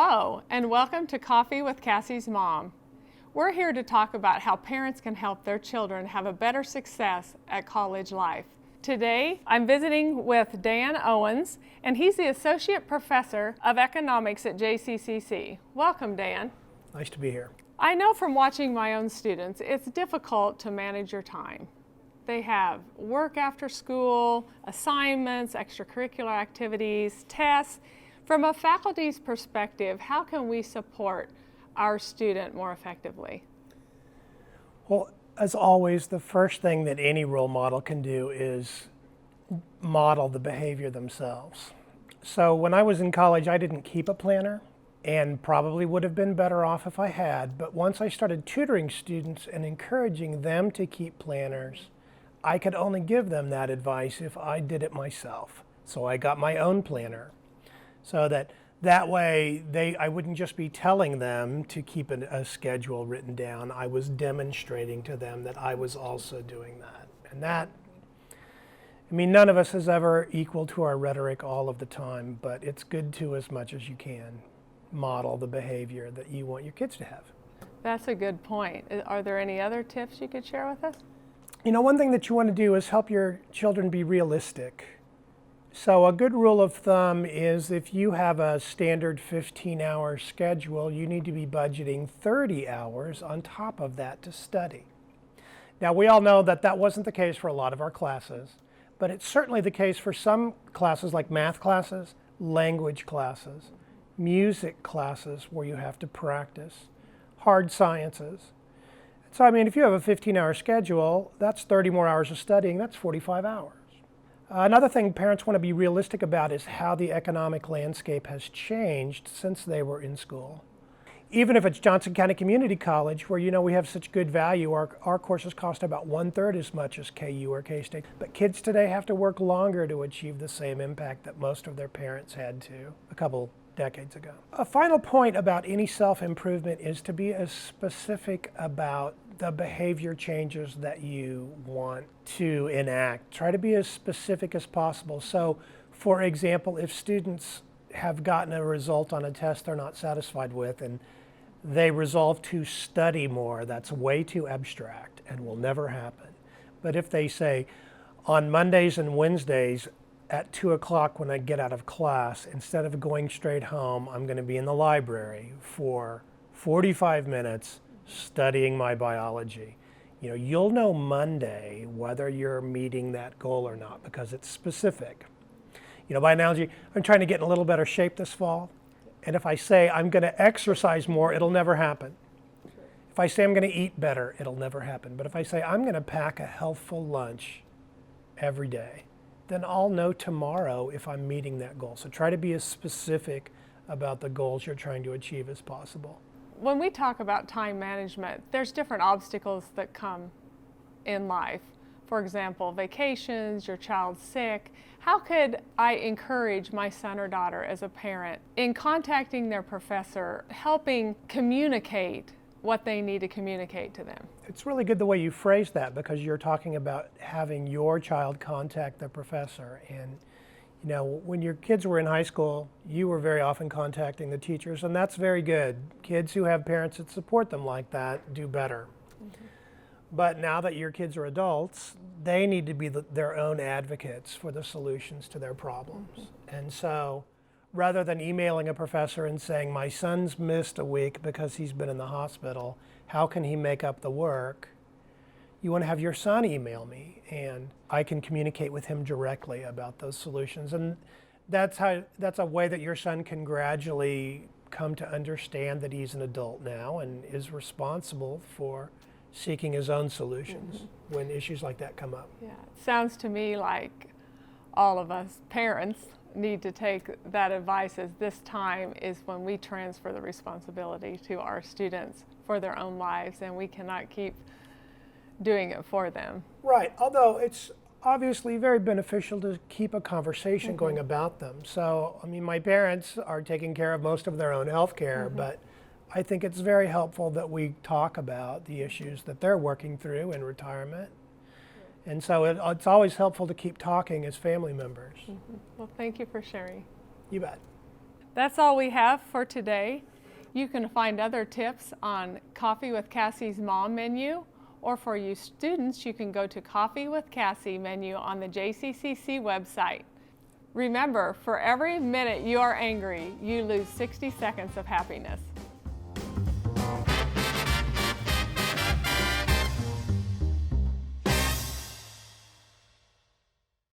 Hello, and welcome to Coffee with Cassie's Mom. We're here to talk about how parents can help their children have a better success at college life. Today, I'm visiting with Dan Owens, and he's the Associate Professor of Economics at JCCC. Welcome, Dan. Nice to be here. I know from watching my own students, it's difficult to manage your time. They have work after school, assignments, extracurricular activities, tests. From a faculty's perspective, how can we support our student more effectively? Well, as always, the first thing that any role model can do is model the behavior themselves. So when I was in college, I didn't keep a planner and probably would have been better off if I had. But once I started tutoring students and encouraging them to keep planners, I could only give them that advice if I did it myself. So I got my own planner. So that way I wouldn't just be telling them to keep a schedule written down. I was demonstrating to them that I was also doing that. And none of us is ever equal to our rhetoric all of the time, but it's good to, as much as you can, model the behavior that you want your kids to have. That's a good point. Are there any other tips you could share with us? You know, one thing that you want to do is help your children be realistic. So a good rule of thumb is if you have a standard 15-hour schedule, you need to be budgeting 30 hours on top of that to study. Now, we all know that that wasn't the case for a lot of our classes, but it's certainly the case for some classes like math classes, language classes, music classes where you have to practice, hard sciences. So, if you have a 15-hour schedule, that's 30 more hours of studying, that's 45 hours. Another thing parents want to be realistic about is how the economic landscape has changed since they were in school. Even if it's Johnson County Community College, where we have such good value, our courses cost about 1/3 as much as KU or K-State. But kids today have to work longer to achieve the same impact that most of their parents had to a couple decades ago. A final point about any self-improvement is to be as specific about the behavior changes that you want to enact. Try to be as specific as possible. So, for example, if students have gotten a result on a test they're not satisfied with and they resolve to study more, that's way too abstract and will never happen. But if they say, on Mondays and Wednesdays at 2 o'clock when I get out of class, instead of going straight home, I'm going to be in the library for 45 minutes studying my biology. You'll know Monday whether you're meeting that goal or not because it's specific. By analogy, I'm trying to get in a little better shape this fall. And if I say I'm going to exercise more, it'll never happen. If I say I'm going to eat better, it'll never happen. But if I say I'm going to pack a healthful lunch every day, then I'll know tomorrow if I'm meeting that goal. So try to be as specific about the goals you're trying to achieve as possible. When we talk about time management, there's different obstacles that come in life. For example, vacations, your child's sick. How could I encourage my son or daughter as a parent in contacting their professor, helping communicate what they need to communicate to them? It's really good the way you phrase that because you're talking about having your child contact the professor. And when your kids were in high school, you were very often contacting the teachers, and that's very good. Kids who have parents that support them like that do better. Mm-hmm. But now that your kids are adults, they need to be their own advocates for the solutions to their problems. Mm-hmm. And so rather than emailing a professor and saying, my son's missed a week because he's been in the hospital, how can he make up the work? You want to have your son email me, and I can communicate with him directly about those solutions. And that's a way that your son can gradually come to understand that he's an adult now and is responsible for seeking his own solutions when issues like that come up. Yeah, it sounds to me like all of us parents need to take that advice as this time is when we transfer the responsibility to our students for their own lives, and we cannot keep doing it for them. Right, although it's obviously very beneficial to keep a conversation going about them. So, my parents are taking care of most of their own health care, but I think it's very helpful that we talk about the issues that they're working through in retirement. And so it's always helpful to keep talking as family members. Well, thank you for sharing. You bet. That's all we have for today. You can find other tips on Coffee with Cassie's Mom menu, or for you students, you can go to Coffee with Cassie menu on the JCCC website. Remember, for every minute you are angry, you lose 60 seconds of happiness.